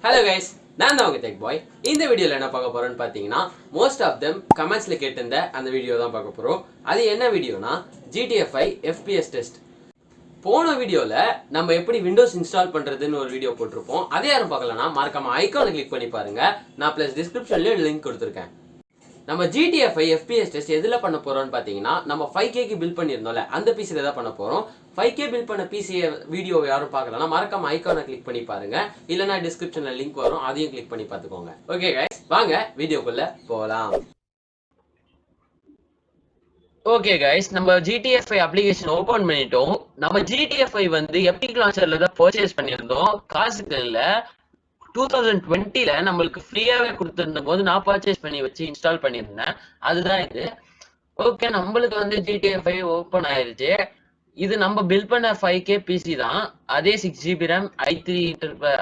Hello guys, நான் தான் உங்க டெக் பாய். இந்த வீடியோல என்ன பார்க்க போறோம்னு பாத்தீங்கன்னா மோஸ்ட் ஆஃப் them கமெண்ட்ஸ்ல கேட்டிருந்த அந்த வீடியோ தான் பார்க்க போறோம். அது என்ன வீடியோனா GTA 5 FPS டெஸ்ட். போன வீடியோல நம்ம எப்படி விண்டோஸ் இன்ஸ்டால் பண்றதுன்னு ஒரு வீடியோ போட்டிருப்போம். அதை யாரும் பார்க்கலனா மறக்காம ஐகானை கிளிக் பண்ணி பாருங்க. நான் பிளஸ் டிஸ்கிரிப்ஷன்ல லிங்க் கொடுத்திருக்கேன். நம்ம GTA 5 FPS டெஸ்ட் எதுல பண்ண போறோம்னு பாத்தீங்கன்னா நம்ம 5K க்கு பில்ட் பண்ணிருந்தோம்ல அந்த பிசில தான் பண்ண போறோம். 5K பில்ட் பண்ண பிசி வீடியோ யாரும் பார்க்கலனா மறக்காம ஐகானை கிளிக் பண்ணி பாருங்க. இல்லனா டிஸ்கிரிப்ஷன்ல லிங்க் வரும் அதையும் கிளிக் பண்ணி பாத்துக்கோங்க. ஓகே गाइस வாங்க வீடியோக்குள்ள போலாம். ஓகே गाइस நம்ம GTA 5 அப்ளிகேஷன் ஓபன் பண்ணிட்டோம். நம்ம GTA 5 வந்து எபிக் லான்ச்சர்ல தான் பர்ச்சேஸ் பண்ணிருந்தோம். காசுக்கு இல்ல. 2020ல நம்மளுக்கு ஃப்ரீயாவே கொடுத்திருந்த போது நான் பர்ச்சேஸ் பண்ணி வச்சு இன்ஸ்டால் பண்ணியிருந்தேன். அதுதான் இது. ஓகே நம்மளுக்கு வந்து GTA 5 ஓபன் ஆயிருச்சு. இது நம்ம பில்ட் பண்ண 5K பிசி தான். அதே 6GB RAM i3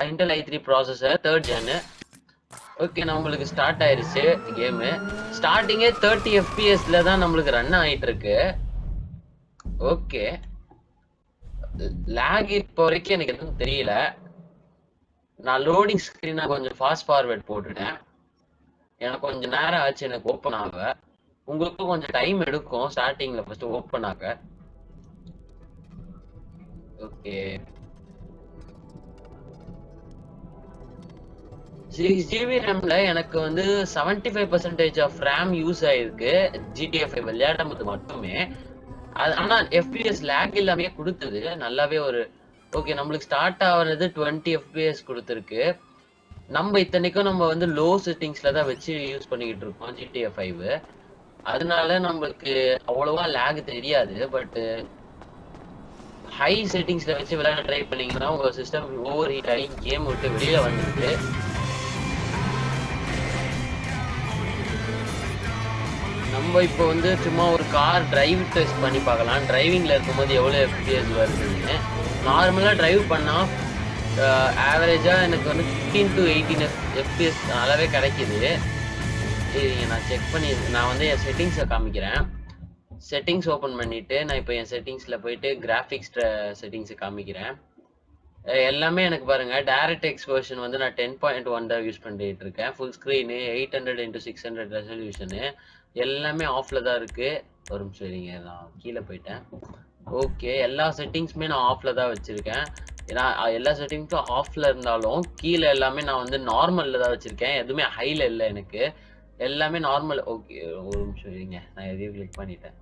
Intel i3 processor 3rd gen. Okay நம்மளுக்கு ஸ்டார்ட் ஆயிருச்சு கேம். ஸ்டார்டிங்கே 30 FPSல தான் நம்மளுக்கு ரன் ஆயிட்டு இருக்கு. ஓகே லாக் இப்போ வரைக்கும் எனக்கு எதுவும் தெரியல. நான் லோடிங் ஸ்கிரீனை கொஞ்சம் ஃபாஸ்ட் ஃபார்வர்ட் போட்டுட்டேன். எனக்கு கொஞ்சம் நேரம் ஆச்சு எனக்கு ஓப்பன் ஆக. உங்களுக்கும் கொஞ்சம் டைம் எடுக்கும் ஸ்டார்டிங்ல ஃபர்ஸ்ட் ஓப்பன் ஆக. ஓகே 6GB ரேம்ல எனக்கு வந்து 75% ஆஃப் ரேம் யூஸ் ஆயிருக்கு GTA 5 விளையாடும்போது மட்டுமே. ஆனா FPS லேக் இல்லாமே கொடுத்தது நல்லாவே ஒரு ஓகே நம்மளுக்கு ஸ்டார்ட் ஆகுறது 20 FPS கொடுத்துருக்கு. நம்ம இத்தனைக்கும் நம்ம வந்து லோ செட்டிங்ஸ்ல தான் வச்சு யூஸ் பண்ணிக்கிட்டு இருக்கோம் GTA 5. அதனால நம்மளுக்கு அவ்வளவா லேக் தெரியாது. பட் ஹை செட்டிங்ஸ்ல வச்சு விளையாட ட்ரை பண்ணீங்கன்னா உங்க சிஸ்டம் ஓவர் ஹீட் ஆகி கேம் விட்டு வெளியில வந்துருக்கு. நம்ம இப்போ வந்து சும்மா ஒரு கார் டிரைவ் டெஸ்ட் பண்ணி பார்க்கலாம். டிரைவிங்ல இருக்கும்போது எவ்வளவு FPS வருதுன்னு. நார்மலா டிரைவ் பண்ணா ஆவரேஜா எனக்கு வந்து 15 to 18 FPS நல்லாவே கிடைக்குது. நான் செக் பண்ணி நான் வந்து என் செட்டிங்ஸை காமிக்கிறேன். செட்டிங்ஸ் ஓப்பன் பண்ணிட்டு நான் இப்போ என் செட்டிங்ஸ்ல போயிட்டு கிராஃபிக்ஸ் செட்டிங்ஸை காமிக்கிறேன். எல்லாமே எனக்கு பாருங்க டைரக்ட் எக்ஸ்போஷன் வந்து நான் 10.1 தான் யூஸ் பண்ணிட்டு இருக்கேன். ஃபுல் ஸ்க்ரீனு 800x600 ரெசல்யூஷனு எல்லாமே ஆஃப்ல தான் இருக்கு. ஒரு நிமிஷம் இருங்க நான் கீழே போயிட்டேன். ஓகே எல்லா செட்டிங்ஸுமே நான் ஆஃப்ல தான் வச்சிருக்கேன். ஏன்னா எல்லா செட்டிங்ஸும் ஆஃப்ல இருந்தாலும் கீழே எல்லாமே நான் வந்து நார்மல்ல தான் வச்சிருக்கேன். எதுவுமே ஹைல இல்லை எனக்கு. எல்லாமே நார்மல். ஓகே ஒரு நிமிஷம் இருங்க நான் எதையும் கிளிக் பண்ணிட்டேன்.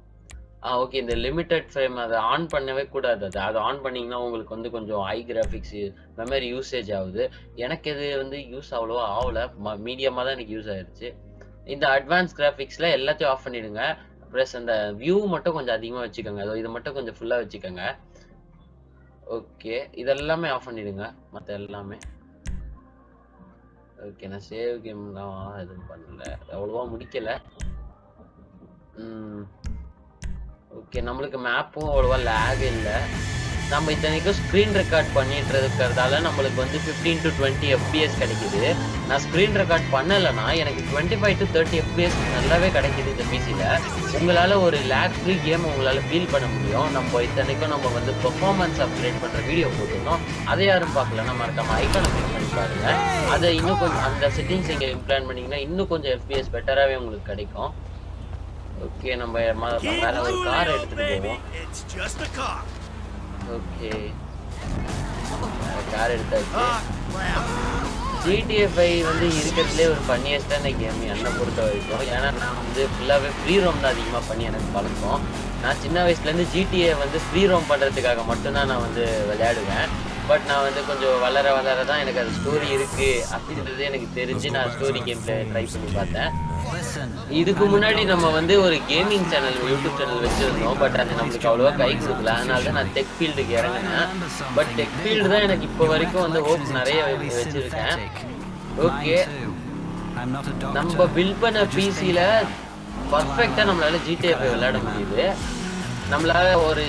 ஓகே இந்த லிமிட்டட் ஃப்ரேம் அதை ஆன் பண்ணவே கூடாது. அதை ஆன் பண்ணிங்கன்னா உங்களுக்கு வந்து கொஞ்சம் ஹை கிராஃபிக்ஸ் மெமரி யூசேஜ் ஆகுது. எனக்கு இது வந்து யூஸ் அவ்வளோவா ஆகலை. மீடியமாக தான் எனக்கு யூஸ் ஆயிடுச்சு. இந்த அட்வான்ஸ் கிராஃபிக்ஸில் எல்லாத்தையும் ஆஃப் பண்ணிடுங்க. ப்ளஸ் அந்த வியூ மட்டும் கொஞ்சம் அதிகமாக வச்சுக்கோங்க. அதோ இது மட்டும் கொஞ்சம் ஃபுல்லாக வச்சுக்கோங்க. ஓகே இதெல்லாமே ஆஃப் பண்ணிடுங்க மற்ற எல்லாமே. ஓகே நான் சேவ் கேம்லாம் எதுவும் பண்ணல அவ்வளோவா முடிக்கலை. ஓகே நம்மளுக்கு மேப்பும் அவ்வளோவா லேக் இல்லை. நம்ம இத்தனைக்கும் ஸ்க்ரீன் ரெக்கார்ட் பண்ணிட்டு இருக்கிறதால நம்மளுக்கு வந்து 15 to 20 FPS கிடைக்குது. நான் ஸ்க்ரீன் ரெக்கார்ட் பண்ணலைன்னா எனக்கு 25 to 30 FPS நல்லாவே கிடைக்குது இந்த பிசியில். உங்களால் ஒரு லேக் ஃப்ரீ கேம் உங்களால் ஃபீல் பண்ண முடியும். நம்ம இத்தனைக்கும் நம்ம வந்து பெர்ஃபார்மன்ஸ் அப்கிரேட் பண்ணுற வீடியோ போட்டிருந்தோம். அதை யாரும் பார்க்கலன்னா மறக்காம ஐகானை கிளிக் பண்ணி பாருங்க. அதை இன்னும் கொஞ்சம் அந்த செட்டிங்ஸ் இங்கே இம்ப்ளான் பண்ணிங்கன்னா இன்னும் கொஞ்சம் FPS பெட்டராகவே உங்களுக்கு கிடைக்கும். ஓகே நம்ம வேற ஒரு கார் எடுத்துட்டு போவோம். ஓகே கார் எடுத்தாச்சு. GTA 5 வந்து இருக்கிறதுலே ஒரு ஃபன்னியஸ்டான கேம் என்னை பொறுத்த வரைக்கும். ஏன்னா நான் வந்து ஃபுல்லாகவே ஃப்ரீ ரோம் தான் அதிகமாக பண்ணி எனக்கு பழக்கம். நான் சின்ன வயசுலேருந்து GTA வந்து ஃப்ரீ ரோம் பண்ணுறதுக்காக மட்டும்தான் நான் வந்து விளையாடுவேன். பட் நான் வந்து கொஞ்சம் வளர தான் எனக்கு அது ஸ்டோரி இருக்குது அப்படின்றது எனக்கு தெரிஞ்சு நான் ஸ்டோரி கேமில் ட்ரை பண்ணி பார்த்தேன். இதுக்கு முன்னாடி நம்ம வந்து ஒரு கேமிங் சேனல் யூடியூப் சேனல் வச்சிருந்தோம். பட் அது நம்மளுக்கு அவ்வளோவா கை கொடுக்கல. அதனால தான் நான் டெக் ஃபீல்டுக்கு இறங்கினேன். பட் டெக் ஃபீல்டு தான் எனக்கு இப்போ வரைக்கும் வந்து ஹோப்ஸ் நிறைய வச்சிருக்கேன். ஓகே நம்ம பில்ட் பண்ண பிசியில் பர்ஃபெக்டாக நம்மளால GTA 5 விளையாட முடியுது. நம்மளால ஒரு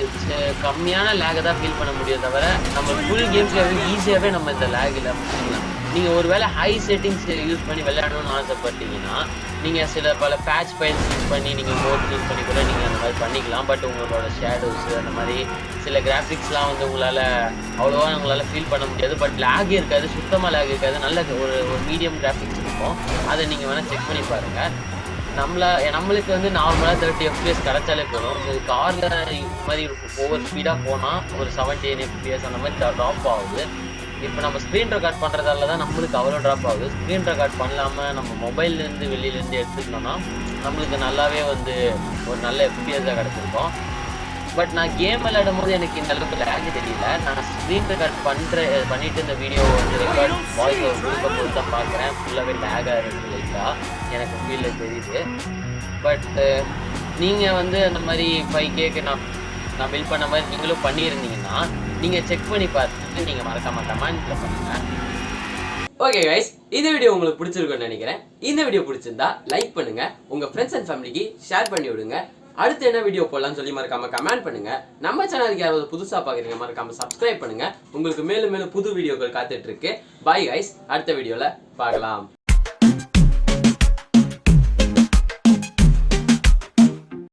கம்மியான லேகை தான் ஃபீல் பண்ண முடியும் தவிர நம்ம ஃபுல் கேம்ஸ்ல ஈஸியாகவே நம்ம இந்த லேக் இல்லாமல் முடிக்கலாம். நீங்கள் ஒருவேளை ஹை செட்டிங்ஸ் யூஸ் பண்ணி விளையாடணும்னு ஆசைப்பட்டீங்கன்னா நீங்கள் பல பேட்ச் ஃபைல்ஸ் யூஸ் பண்ணி நீங்கள் மோட்ஸ் யூஸ் பண்ணி கூட நீங்கள் அந்த மாதிரி பண்ணிக்கலாம். பட் உங்களோட ஷேடோஸு அந்த மாதிரி சில கிராஃபிக்ஸ்லாம் வந்து அவ்வளோவா உங்களால் ஃபீல் பண்ண முடியாது. பட் லேக் இருக்காது, சுத்தமாக லேக் இருக்காது, நல்ல ஒரு மீடியம் கிராஃபிக்ஸ் இருக்கும். அதை நீங்கள் வேணால் செக் பண்ணி பாருங்கள். நம்மளுக்கு வந்து நார்மலாக 30 FPS கிடச்சாலே போதும். ஸோ காரில் இது மாதிரி ஓவர் ஸ்பீடாக போனால் ஒரு 17 FPS அந்த மாதிரி ட்ராப் ஆகுது. இப்போ நம்ம ஸ்க்ரீன் ரெக்கார்ட் பண்ணுறதால தான் நம்மளுக்கு அவ்வளோ ட்ராப் ஆகுது. ஸ்க்ரீன் ரெக்கார்ட் பண்ணாமல் நம்ம மொபைல்லேருந்து வெளியிலேருந்து எடுத்துக்கிட்டோம்னா நம்மளுக்கு நல்லாவே வந்து ஒரு நல்ல எஃபிஎஸாக கிடச்சிருக்கும். பட் நான் கேம் விளையாடும் போது எனக்கு இந்த அளவுக்கு லேக் தெரியல. நான் ஸ்க்ரீன் ரெக்கார்ட் பண்ணிட்டு இந்த வீடியோ வந்து ரெக்கார்ட் வாய்ஸ் கொடுக்க போது தான் பார்க்குறேன். ஃபுல்லாகவே லேகாக இருக்குது லைட்டாக எனக்கு ஃபீலில் தெரியுது. பட் நீங்கள் வந்து அந்த மாதிரி 5K நான் பில் பண்ண மாதிரி நீங்களும் பண்ணியிருந்தீங்கன்னா நீங்கள் செக் பண்ணி பார்த்துட்டு நீங்கள் மறக்காம கமெண்ட்டில் பண்ணுங்கள். ஓகே கைஸ், இந்த வீடியோ உங்களுக்கு பிடிச்சிருக்குன்னு நினைக்கிறேன். இந்த வீடியோ பிடிச்சிருந்தா லைக் பண்ணுங்கள், உங்கள் ஃப்ரெண்ட்ஸ் அண்ட் ஃபேமிலிக்கு ஷேர் பண்ணி விடுங்க. அடுத்து என்ன வீடியோ போடலாம்னு சொல்லி மறக்காம கமெண்ட் பண்ணுங்க. நம்ம சேனலுக்கு யாராவது புதுசாக பார்க்குறீங்க மறக்காம சப்ஸ்கிரைப் பண்ணுங்க. உங்களுக்கு மேலும் மேலும் புது வீடியோக்கள் காத்துட்டு இருக்கு. பாய் கைஸ், அடுத்த வீடியோவில் பார்க்கலாம்.